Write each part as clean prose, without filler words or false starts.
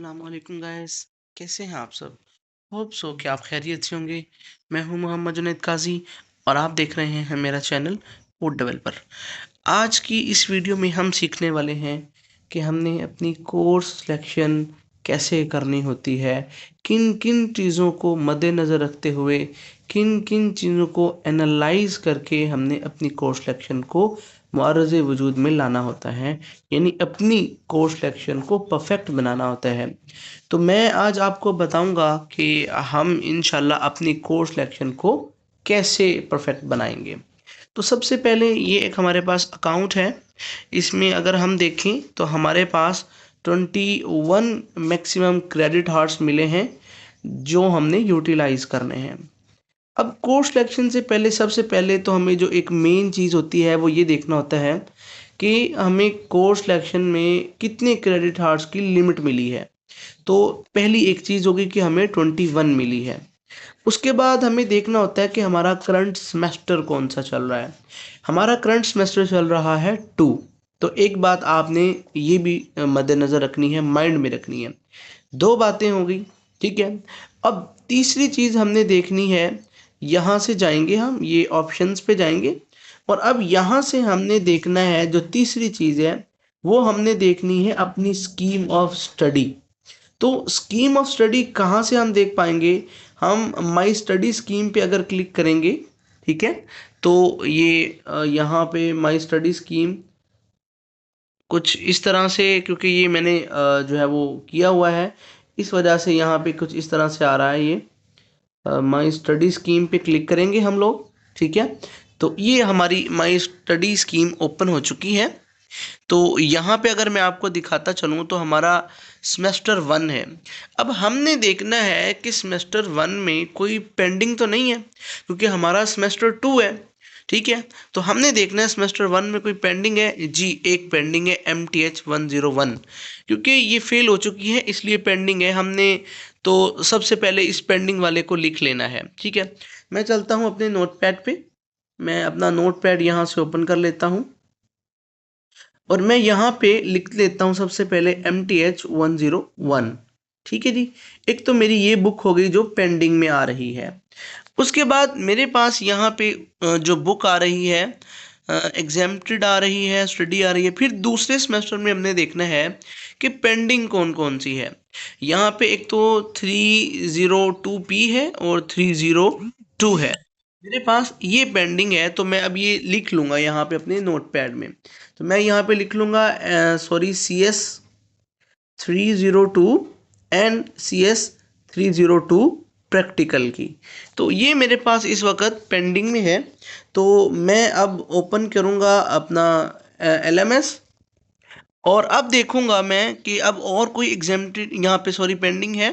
अस्सलामुअलैकुम गाइस। कैसे हैं आप सब? होप सो कि आप खैरियत से होंगे। मैं हूं मोहम्मद जुनैद काजी और आप देख रहे हैं मेरा चैनल कोड डेवलपर। आज की इस वीडियो में हम सीखने वाले हैं कि हमने अपनी कोर्स सिलेक्शन कैसे करनी होती है, किन किन चीज़ों को मद्देनज़र रखते हुए, किन किन चीज़ों को एनालाइज करके हमने अपनी कोर्स सिलेक्शन को मुआरज़े वजूद में लाना होता है, यानी अपनी कोर्स सिलेक्शन को परफेक्ट बनाना होता है। तो मैं आज आपको बताऊंगा कि हम इंशाल्लाह अपनी कोर्स सिलेक्शन को कैसे परफेक्ट बनाएंगे। तो सबसे पहले ये एक हमारे पास अकाउंट है। इसमें अगर हम देखें तो हमारे पास 21 मैक्सिमम क्रेडिट हार्ट्स मिले हैं जो हमने यूटिलाइज करने हैं। अब कोर्स सिलेक्शन से पहले सबसे पहले तो हमें जो एक मेन चीज़ होती है वो ये देखना होता है कि हमें कोर्स सिलेक्शन में कितने क्रेडिट हार्ट्स की लिमिट मिली है। तो पहली एक चीज़ होगी कि हमें 21 मिली है। उसके बाद हमें देखना होता है कि हमारा करंट सेमेस्टर कौन सा चल रहा है। हमारा करंट सेमेस्टर चल रहा है 2। तो एक बात आपने ये भी मद्देनज़र रखनी है, माइंड में रखनी है। दो बातें हो गई, ठीक है। अब तीसरी चीज़ हमने देखनी है, यहाँ से जाएंगे हम ये ऑप्शंस पे जाएंगे और अब यहाँ से हमने देखना है जो तीसरी चीज़ है वो हमने देखनी है अपनी स्कीम ऑफ स्टडी। तो स्कीम ऑफ स्टडी कहाँ से हम देख पाएंगे? हम माई स्टडी स्कीम पे अगर क्लिक करेंगे, ठीक है, तो ये यहाँ पे माई स्टडी स्कीम कुछ इस तरह से, क्योंकि ये मैंने जो है वो किया हुआ है, इस वजह से यहाँ पे कुछ इस तरह से आ रहा है। ये माई स्टडी स्कीम पे क्लिक करेंगे हम लोग, ठीक है। तो ये हमारी माई स्टडी स्कीम ओपन हो चुकी है। तो यहाँ पे अगर मैं आपको दिखाता चलूँ तो हमारा सेमेस्टर 1 है। अब हमने देखना है कि सेमेस्टर 1 में कोई पेंडिंग तो नहीं है, क्योंकि हमारा सेमेस्टर 2 है, ठीक है। तो हमने देखना है सेमेस्टर 1 में कोई पेंडिंग है जी। एक पेंडिंग है MTH 101, क्योंकि ये फेल हो चुकी है इसलिए पेंडिंग है। हमने तो सबसे पहले इस पेंडिंग वाले को लिख लेना है, ठीक है। मैं चलता हूँ अपने नोटपैड पे। मैं अपना नोटपैड यहाँ से ओपन कर लेता हूँ और मैं यहाँ पे लिख लेता हूँ सबसे पहले MTH 101, ठीक है जी। एक तो मेरी ये बुक हो गई जो पेंडिंग में आ रही है। उसके बाद मेरे पास यहाँ पे जो बुक आ रही है एग्जेम्प्टेड आ रही है, स्टडी आ रही है। फिर दूसरे सेमेस्टर में हमने देखना है कि पेंडिंग कौन कौन सी है। यहाँ पे एक तो 302P है और 302 है। मेरे पास ये पेंडिंग है तो मैं अब ये लिख लूँगा यहाँ पे अपने नोटपैड में। तो मैं यहाँ पे लिख लूँगा sorry CS 302 and CS 302 practical की। तो ये मेरे पास इस वक्त पेंडिंग में है। तो मैं अब ओपन करूँगा अपना LMS और अब देखूँगा मैं कि अब और कोई एग्जेम्प्टेड यहाँ पे सॉरी पेंडिंग है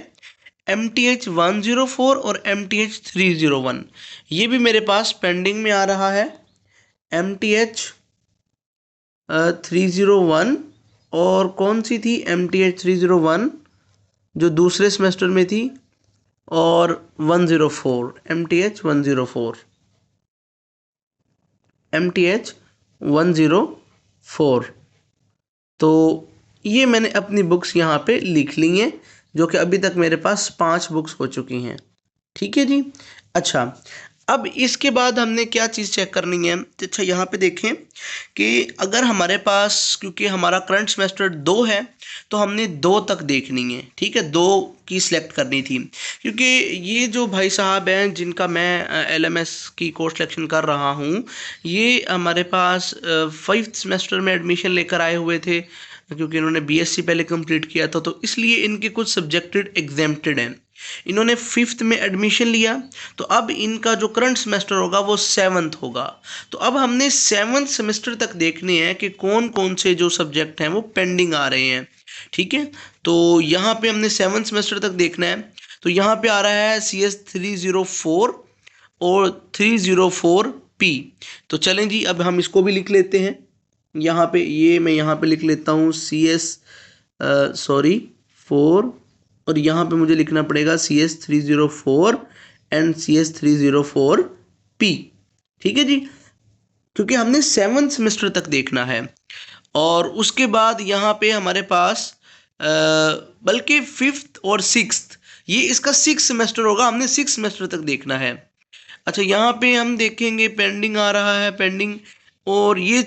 MTH 104 और MTH 301। ये भी मेरे पास पेंडिंग में आ रहा है। MTH 301 और कौन सी थी MTH 301 जो दूसरे सेमेस्टर में थी, और 104 MTH 104 MTH 104। तो ये मैंने अपनी बुक्स यहाँ पे लिख ली हैं, जो कि अभी तक मेरे पास 5 बुक्स हो चुकी हैं, ठीक है जी। अच्छा, अब इसके बाद हमने क्या चीज़ चेक करनी है। अच्छा, यहाँ पे देखें कि अगर हमारे पास, क्योंकि हमारा करंट सेमेस्टर 2 है तो हमने 2 तक देखनी है, ठीक है, 2 की सिलेक्ट करनी थी। क्योंकि ये जो भाई साहब हैं जिनका मैं LMS की कोर्स सिलेक्शन कर रहा हूँ, ये हमारे पास 5th सेमेस्टर में एडमिशन लेकर आए हुए थे, क्योंकि इन्होंने BSc पहले कंप्लीट किया था, तो इसलिए इनके कुछ सब्जेक्टेड एग्जेम्प्टेड हैं। इन्होंने 5th में एडमिशन लिया, तो अब इनका जो करंट सेमेस्टर होगा वो 7th होगा। तो अब हमने 7th सेमेस्टर तक देखने हैं कि कौन कौन से जो सब्जेक्ट हैं वो पेंडिंग आ रहे हैं, ठीक है। तो यहाँ पे हमने 7th सेमेस्टर तक देखना है। तो यहाँ पे आ रहा है CS 304 और 304P। तो चलें जी, अब हम इसको भी लिख लेते हैं। यहाँ पे ये मैं यहाँ पे लिख लेता हूँ CS सॉरी 4, और यहाँ पे मुझे लिखना पड़ेगा CS 304 एंड CS 304P, ठीक है जी, क्योंकि हमने 7th सेमेस्टर तक देखना है। और उसके बाद यहाँ पे हमारे पास बल्कि फिफ्थ और सिक्स्थ, ये इसका 6 सेमेस्टर होगा, हमने 6 सेमेस्टर तक देखना है। अच्छा, यहाँ पे हम देखेंगे पेंडिंग आ रहा है, पेंडिंग, और ये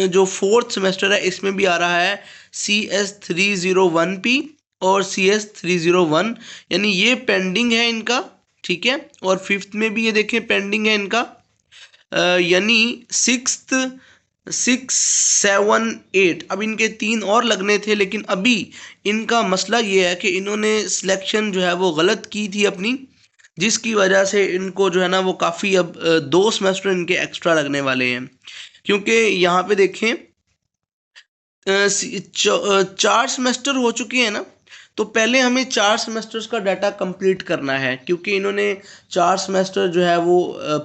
जो फोर्थ सेमेस्टर है इसमें भी आ रहा है CS301P और CS301, यानी ये पेंडिंग है इनका, ठीक है। और फिफ्थ में भी ये देखें पेंडिंग है इनका, यानी सिक्स्थ, 6, 7, 8, अब इनके 3 और लगने थे, लेकिन अभी इनका मसला ये है कि इन्होंने सिलेक्शन जो है वो गलत की थी अपनी, जिसकी वजह से इनको जो है ना वो काफ़ी अब 2 सेमेस्टर इनके एक्स्ट्रा लगने वाले हैं। क्योंकि यहाँ पे देखें 4 सेमेस्टर हो चुके हैं ना, तो पहले हमें 4 सेमेस्टर्स का डाटा कंप्लीट करना है, क्योंकि इन्होंने 4 सेमेस्टर जो है वो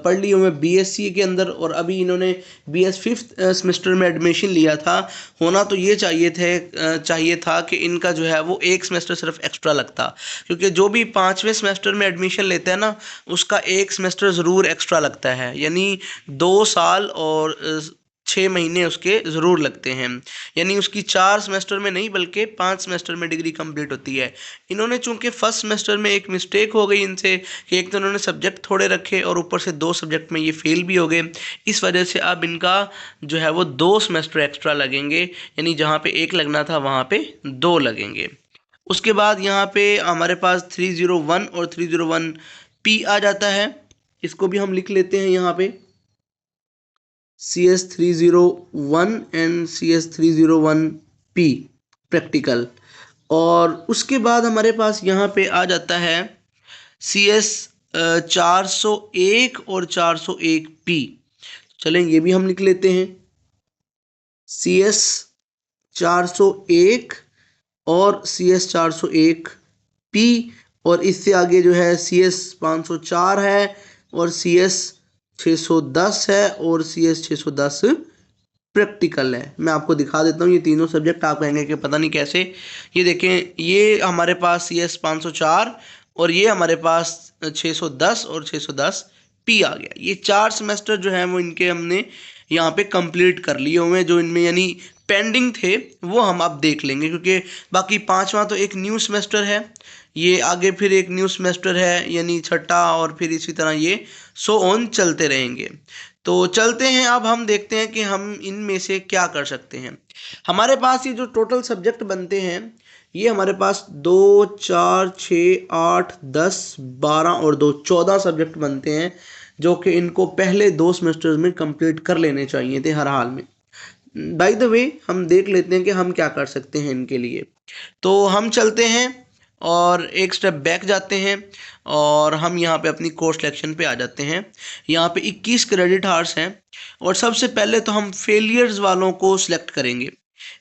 पढ़ लिए हुए BSc के अंदर, और अभी इन्होंने BS फिफ्थ सेमेस्टर में एडमिशन लिया था। होना तो ये चाहिए था कि इनका जो है वो 1 सेमेस्टर सिर्फ एक्स्ट्रा लगता, क्योंकि जो भी 5वें सेमेस्टर में एडमिशन लेते हैं ना, उसका 1 सेमेस्टर ज़रूर एक्स्ट्रा लगता है, यानी 2 साल और 6 महीने उसके ज़रूर लगते हैं, यानी उसकी 4 सेमेस्टर में नहीं बल्कि 5 सेमेस्टर में डिग्री कंप्लीट होती है। इन्होंने चूंकि फर्स्ट सेमेस्टर में एक मिस्टेक हो गई इनसे कि एक तो इन्होंने सब्जेक्ट थोड़े रखे और ऊपर से 2 सब्जेक्ट में ये फेल भी हो गए, इस वजह से अब इनका जो है वो 2 सेमेस्टर एक्स्ट्रा लगेंगे, यानी जहाँ पे 1 लगना था वहाँ पे 2 लगेंगे। उसके बाद यहाँ पे हमारे पास 301 और 301P आ जाता है, इसको भी हम लिख लेते हैं यहाँ पे, CS301 एंड CS301P प्रैक्टिकल। और उसके बाद हमारे पास यहाँ पे आ जाता है CS 401 और 401P। चलें ये भी हम लिख लेते हैं, CS 401 और CS 401P, और इससे आगे जो है CS 504 है और CS 610 है और CS 610 प्रैक्टिकल है। मैं आपको दिखा देता हूँ ये तीनों सब्जेक्ट, आप कहेंगे कि पता नहीं कैसे। ये देखें, ये हमारे पास CS 504 और ये हमारे पास 610 और 610P आ गया। ये 4 सेमेस्टर जो है वो इनके हमने यहाँ पे कंप्लीट कर लिए हुए हैं, जो इनमें यानी पेंडिंग थे वो हम अब देख लेंगे, क्योंकि बाकी 5वां तो एक न्यू सेमेस्टर है, ये आगे फिर एक न्यू सेमेस्टर है यानी छठा, और फिर इसी तरह ये सो ऑन चलते रहेंगे। तो चलते हैं, अब हम देखते हैं कि हम इनमें से क्या कर सकते हैं। हमारे पास ये जो टोटल सब्जेक्ट बनते हैं, ये हमारे पास 2, 4, 6, 8, 10, 12 और 2, 14 सब्जेक्ट बनते हैं, जो कि इनको पहले 2 सेमेस्टर्स में कंप्लीट कर लेने चाहिए थे हर हाल में। बाय द वे हम देख लेते हैं कि हम क्या कर सकते हैं इनके लिए। तो हम चलते हैं और एक स्टेप बैक जाते हैं, और हम यहाँ पे अपनी कोर्स सिलेक्शन पे आ जाते हैं। यहाँ पे 21 क्रेडिट आवर्स हैं, और सबसे पहले तो हम फेलियर्स वालों को सिलेक्ट करेंगे।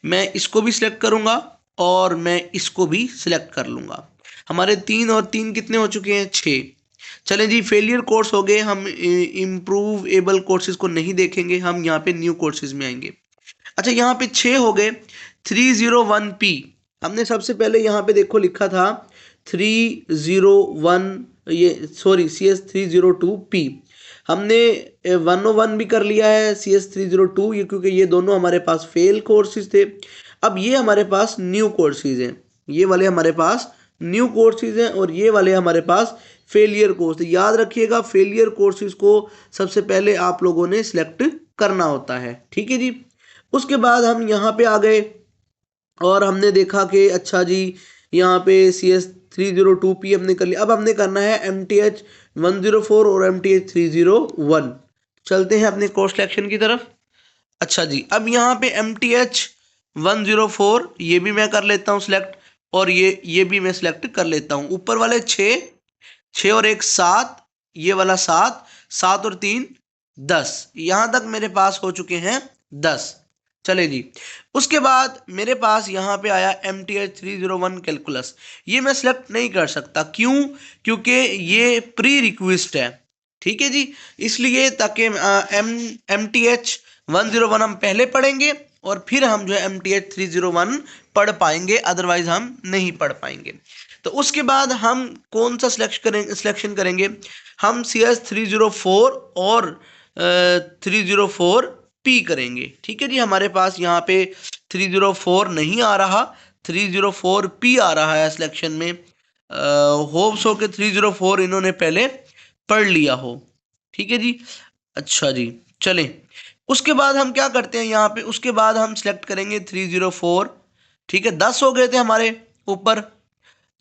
मैं इसको भी सिलेक्ट करूँगा और मैं इसको भी सिलेक्ट कर लूँगा। हमारे 3 और 3 कितने हो चुके हैं, 6। चलें जी, फेलियर कोर्स हो गए, हम इम्प्रूव एबल कोर्सेज को नहीं देखेंगे, हम यहाँ पे न्यू कोर्सेज में आएंगे। अच्छा, यहाँ पे 6 हो गए। 301P, हमने सबसे पहले यहाँ पे देखो लिखा था 301, ये सॉरी CS302P, हमने 101 भी कर लिया है CS302, ये क्योंकि ये दोनों हमारे पास फेल कोर्सेज थे। अब ये हमारे पास न्यू कोर्सेज हैं, ये वाले हमारे पास न्यू कोर्सेज हैं और ये वाले हमारे पास फेलियर कोर्स। याद रखिएगा, फेलियर कोर्सेज को सबसे पहले आप लोगों ने सिलेक्ट करना होता है, ठीक है जी। उसके बाद हम यहाँ पे आ गए और हमने देखा कि अच्छा जी यहाँ पे CS302P हमने कर लिया। अब हमने करना है MTH 104 और MTH 301। चलते हैं अपने कोर्स सिलेक्शन की तरफ। अच्छा जी, अब यहाँ पे MTH 104 ये भी मैं कर लेता हूँ सिलेक्ट, और ये भी मैं सिलेक्ट कर लेता हूँ। ऊपर वाले 6 और 1 7, ये वाला 7, 7 और 3 10, यहाँ तक मेरे पास हो चुके हैं 10। चले जी, उसके बाद मेरे पास यहाँ पे आया MTH 301 कैलकुलस। ये मैं सिलेक्ट नहीं कर सकता, क्यों? क्योंकि ये प्री रिक्वेस्ट है, ठीक है जी। इसलिए ताकि MTH 101 हम पहले पढ़ेंगे और फिर हम जो है MTH 301 पढ़ पाएंगे, अदरवाइज हम नहीं पढ़ पाएंगे। तो उसके बाद हम कौन सा सिलेक्शन करेंगे, हम CS 304 और 304P करेंगे, ठीक है जी। हमारे पास यहाँ पे 304 नहीं आ रहा, 304P आ रहा है सिलेक्शन में। होप सो के 304 इन्होंने पहले पढ़ लिया हो। ठीक है जी। अच्छा जी, चलें। उसके बाद हम क्या करते हैं यहाँ पे, उसके बाद हम सिलेक्ट करेंगे 304। ठीक है, 10 हो गए थे हमारे ऊपर,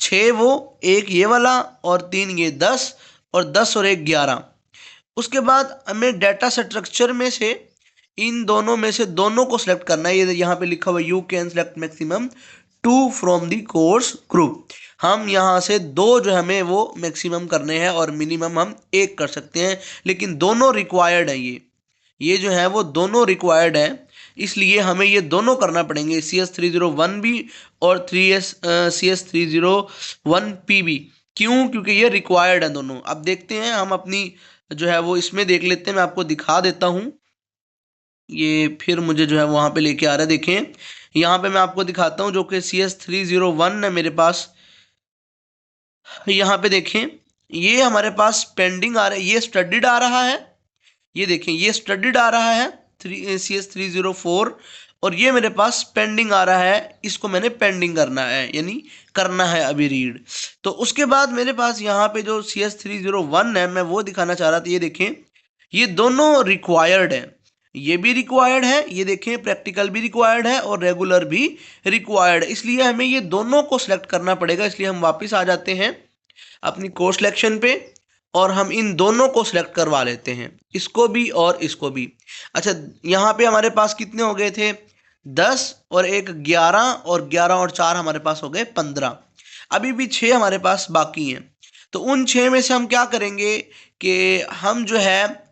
6 वो, एक ये वाला और 3 ये, 10, और 10 और एक 11। उसके बाद हमें डाटा स्ट्रक्चर में से इन दोनों में से दोनों को सिलेक्ट करना है। ये यहाँ पे लिखा हुआ you can select maximum 2 from the course group. हम यहाँ से 2 जो हमें वो मैक्सिमम करने हैं और मिनिमम हम 1 कर सकते हैं, लेकिन दोनों रिक्वायर्ड है। ये जो है वो दोनों रिक्वायर्ड है, इसलिए हमें ये दोनों करना पड़ेंगे, CS301B और CS301P भी। क्यों? क्योंकि ये रिक्वायर्ड है दोनों। अब देखते हैं हम अपनी जो है वो इसमें देख लेते हैं, मैं आपको दिखा देता हूँ। ये फिर मुझे जो है वहाँ पे लेके आ रहा है, देखें यहाँ पे मैं आपको दिखाता हूँ जो कि CS301 है मेरे पास। यहाँ पे देखें, ये हमारे पास पेंडिंग आ रहा है, ये स्टडीड आ रहा है। ये देखें, ये स्टडीड आ रहा है CS304, और ये मेरे पास पेंडिंग आ रहा है। इसको मैंने पेंडिंग करना है, यानी करना है अभी रीड। तो उसके बाद मेरे पास यहाँ पे जो CS301 है, मैं वो दिखाना चाह रहा था। ये देखें, ये दोनों रिक्वायर्ड है, ये भी रिक्वायर्ड है। ये देखें, प्रैक्टिकल भी रिक्वायर्ड है और रेगुलर भी रिक्वायर्ड है, इसलिए हमें ये दोनों को सिलेक्ट करना पड़ेगा। इसलिए हम वापस आ जाते हैं अपनी कोर्स सिलेक्शन पे और हम इन दोनों को सिलेक्ट करवा लेते हैं, इसको भी और इसको भी। अच्छा, यहाँ पे हमारे पास कितने हो गए थे? 10 और एक 11, और 11 और 4 हमारे पास हो गए 15। अभी भी 6 हमारे पास बाकी हैं। तो उन 6 में से हम क्या करेंगे कि हम जो है,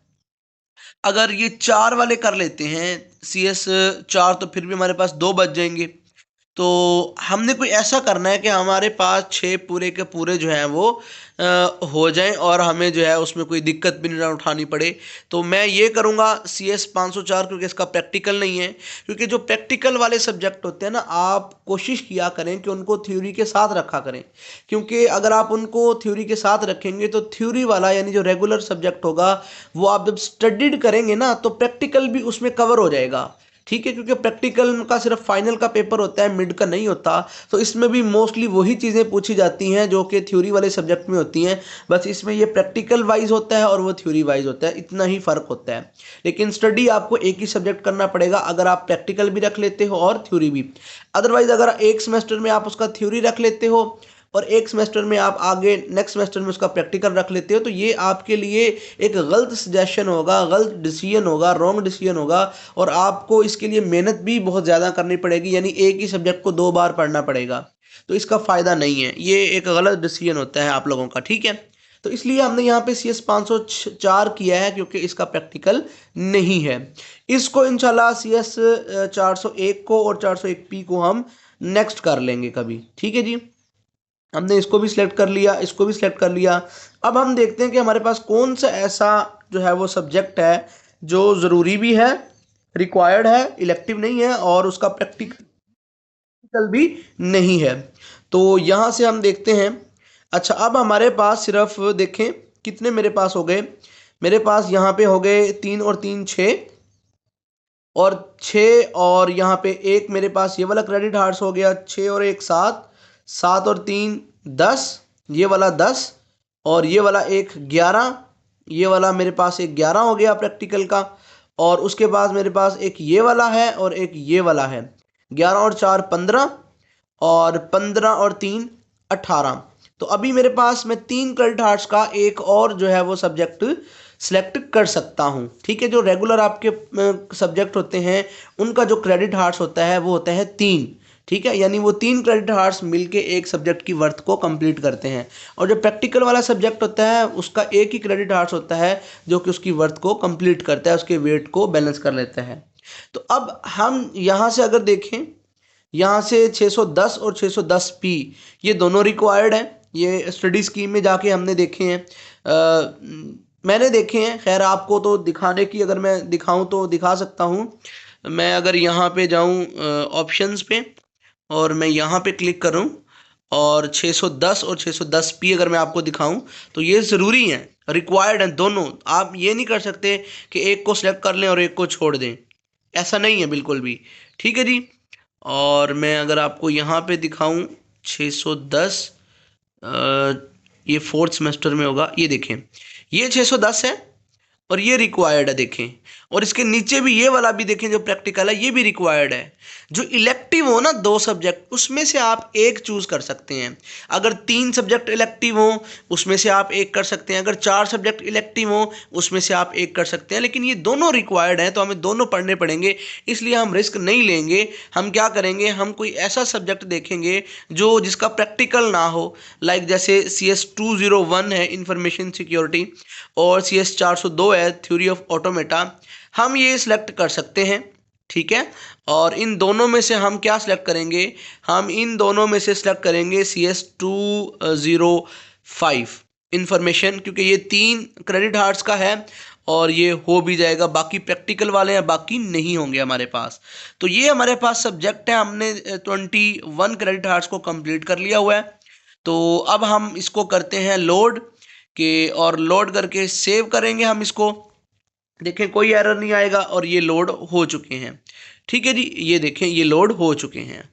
अगर ये 4 वाले कर लेते हैं CS4, तो फिर भी हमारे पास 2 बच जाएंगे। तो हमने कोई ऐसा करना है कि हमारे पास 6 पूरे के पूरे जो हैं वो हो जाएं और हमें जो है उसमें कोई दिक्कत भी ना उठानी पड़े। तो मैं ये करूँगा CS504, क्योंकि इसका प्रैक्टिकल नहीं है। क्योंकि जो प्रैक्टिकल वाले सब्जेक्ट होते हैं ना, आप कोशिश किया करें कि उनको थ्योरी के साथ रखा करें। क्योंकि अगर आप उनको थ्योरी के साथ रखेंगे तो थ्योरी वाला यानी जो रेगुलर सब्जेक्ट होगा वो आप जब स्टडीड करेंगे ना, तो प्रैक्टिकल भी उसमें कवर हो जाएगा। ठीक है, क्योंकि प्रैक्टिकल का सिर्फ फाइनल का पेपर होता है, मिड का नहीं होता। तो इसमें भी मोस्टली वही चीज़ें पूछी जाती हैं जो कि थ्योरी वाले सब्जेक्ट में होती हैं। बस इसमें ये प्रैक्टिकल वाइज होता है और वो थ्योरी वाइज होता है, इतना ही फ़र्क होता है। लेकिन स्टडी आपको एक ही सब्जेक्ट करना पड़ेगा, अगर आप प्रैक्टिकल भी रख लेते हो और थ्योरी भी। अदरवाइज अगर एक सेमेस्टर में आप उसका थ्योरी रख लेते हो और एक सेमेस्टर में आप आगे नेक्स्ट सेमेस्टर में उसका प्रैक्टिकल रख लेते हो, तो ये आपके लिए एक गलत सजेशन होगा, गलत डिसीजन होगा, रॉन्ग डिसीजन होगा, और आपको इसके लिए मेहनत भी बहुत ज़्यादा करनी पड़ेगी, यानी एक ही सब्जेक्ट को 2 बार पढ़ना पड़ेगा। तो इसका फ़ायदा नहीं है, ये एक गलत डिसीजन होता है आप लोगों का। ठीक है, तो इसलिए हमने यहाँ पे CS504 किया है, क्योंकि इसका प्रैक्टिकल नहीं है। इसको इंशाल्लाह CS401 को और 401P को हम नेक्स्ट कर लेंगे कभी। ठीक है जी, हमने इसको भी सिलेक्ट कर लिया, इसको भी सिलेक्ट कर लिया। अब हम देखते हैं कि हमारे पास कौन सा ऐसा जो है वो सब्जेक्ट है जो ज़रूरी भी है, रिक्वायर्ड है, इलेक्टिव नहीं है, और उसका प्रैक्टिकल भी नहीं है। तो यहाँ से हम देखते हैं। अच्छा, अब हमारे पास सिर्फ देखें कितने मेरे पास हो गए। मेरे पास यहाँ पे हो गए 3 और 3 6, और 6 और यहाँ पे एक मेरे पास ये वाला क्रेडिट हार्स हो गया, 6 और 1 7, 7 और 3 10, ये वाला 10, और ये वाला एक 11, ये वाला मेरे पास एक 11 हो गया प्रैक्टिकल का। और उसके बाद मेरे पास एक ये वाला है और एक ये वाला है, 11 और 4 15, और 15 और 3 18। तो अभी मेरे पास मैं 3 क्रेडिट हार्स का एक और जो है वो सब्जेक्ट सेलेक्ट कर सकता हूँ। ठीक है, जो रेगुलर आपके सब्जेक्ट होते हैं उनका जो क्रेडिट हार्स होता है वो होता है 3। ठीक है, यानी वो 3 क्रेडिट हार्स मिलके एक सब्जेक्ट की वर्थ को कंप्लीट करते हैं। और जो प्रैक्टिकल वाला सब्जेक्ट होता है उसका एक ही क्रेडिट हार्स होता है जो कि उसकी वर्थ को कंप्लीट करता है, उसके वेट को बैलेंस कर लेता है। तो अब हम यहाँ से अगर देखें, यहाँ से 610 और 610P ये दोनों रिक्वायर्ड हैं। ये स्टडी स्कीम में जाके हमने देखे हैं, मैंने देखे हैं। खैर, आपको तो दिखाने की अगर मैं दिखाऊं तो दिखा सकता हूं। मैं अगर यहाँ पे जाऊं ऑप्शंस पे और मैं यहाँ पे क्लिक करूं और 610 और 610P अगर मैं आपको दिखाऊं, तो ये ज़रूरी हैं, रिक्वायर्ड हैं दोनों। आप ये नहीं कर सकते कि एक को सिलेक्ट कर लें और एक को छोड़ दें, ऐसा नहीं है बिल्कुल भी। ठीक है जी। और मैं अगर आपको यहाँ पे दिखाऊं 610, ये फोर्थ सेमेस्टर में होगा, ये देखें ये 610 है और ये रिक्वायर्ड है देखें, और इसके नीचे भी ये वाला भी देखें जो प्रैक्टिकल है ये भी रिक्वायर्ड है। जो इलेक्टिव हो ना 2 सब्जेक्ट, उसमें से आप एक चूज कर सकते हैं। अगर 3 सब्जेक्ट इलेक्टिव हो उसमें से आप एक कर सकते हैं, अगर 4 सब्जेक्ट इलेक्टिव हो उसमें से आप एक कर सकते हैं, लेकिन ये दोनों रिक्वायर्ड हैं तो हमें दोनों पढ़ने पड़ेंगे। इसलिए हम रिस्क नहीं लेंगे। हम क्या करेंगे, हम कोई ऐसा सब्जेक्ट देखेंगे जो जिसका प्रैक्टिकल ना हो, लाइक जैसे CS 201 है इंफॉर्मेशन सिक्योरिटी और CS 402 है थ्योरी ऑफ ऑटोमेटा, हम ये सिलेक्ट कर सकते हैं। ठीक है, और इन दोनों में से हम क्या सिलेक्ट करेंगे, हम इन दोनों में से सिलेक्ट करेंगे CS 205 इंफॉर्मेशन, क्योंकि ये 3 क्रेडिट हार्स का है और ये हो भी जाएगा। बाकी प्रैक्टिकल वाले हैं, बाकी नहीं होंगे हमारे पास। तो ये हमारे पास सब्जेक्ट है, हमने 21 क्रेडिट हार्स को कंप्लीट कर लिया हुआ है। तो अब हम इसको करते हैं लोड के, और लोड करके सेव करेंगे हम इसको। देखें कोई एरर नहीं आएगा और ये लोड हो चुके हैं। ठीक है जी, ये देखें ये लोड हो चुके हैं।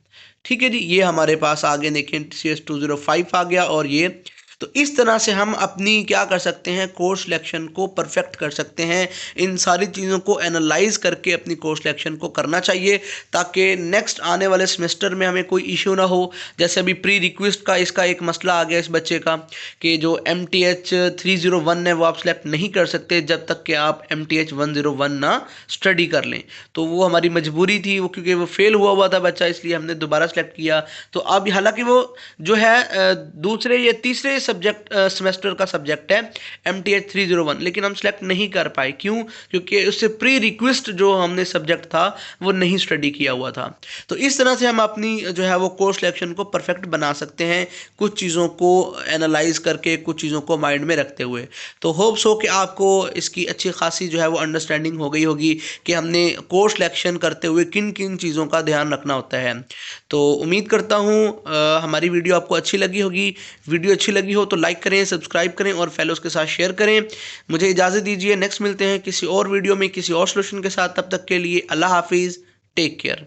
ठीक है जी, ये हमारे पास आगे देखें CS 205 आ गया। और ये तो इस तरह से हम अपनी क्या कर सकते हैं, कोर्स सिलेक्शन को परफेक्ट कर सकते हैं। इन सारी चीज़ों को एनालाइज करके अपनी कोर्स सिलेक्शन को करना चाहिए, ताकि नेक्स्ट आने वाले सेमेस्टर में हमें कोई इशू ना हो। जैसे अभी प्री रिक्वेस्ट का इसका एक मसला आ गया इस बच्चे का कि जो MTH 301 है वो आप सिलेक्ट नहीं कर सकते जब तक कि आप MTH 101 ना स्टडी कर लें। तो वो हमारी मजबूरी थी, वो क्योंकि वो फेल हुआ था बच्चा, इसलिए हमने दोबारा सेलेक्ट किया। तो अब हालांकि वो जो है दूसरे या तीसरे सब्जेक्ट सेमेस्टर का सब्जेक्ट है MTH 301, लेकिन हम सेलेक्ट नहीं कर पाए। क्यों? क्योंकि उससे प्री रिक्वेस्ट जो हमने सब्जेक्ट था वो नहीं स्टडी किया हुआ था। तो इस तरह से हम अपनी जो है वो कोर्स सिलेक्शन को परफेक्ट बना सकते हैं, कुछ चीज़ों को एनालाइज करके, कुछ चीज़ों को माइंड में रखते हुए। तो होप्स हो कि आपको इसकी अच्छी खासी जो है वो अंडरस्टैंडिंग हो गई होगी कि हमने कोर्स सिलेक्शन करते हुए किन किन चीज़ों का ध्यान रखना होता है। तो उम्मीद करता हूँ हमारी वीडियो आपको अच्छी लगी होगी। वीडियो अच्छी लगी हो तो लाइक करें, सब्सक्राइब करें और फेलोज के साथ शेयर करें। मुझे इजाज़त दीजिए, नेक्स्ट मिलते हैं किसी और वीडियो में किसी और सोल्यूशन के साथ। तब तक के लिए अल्लाह हाफिज़, टेक केयर।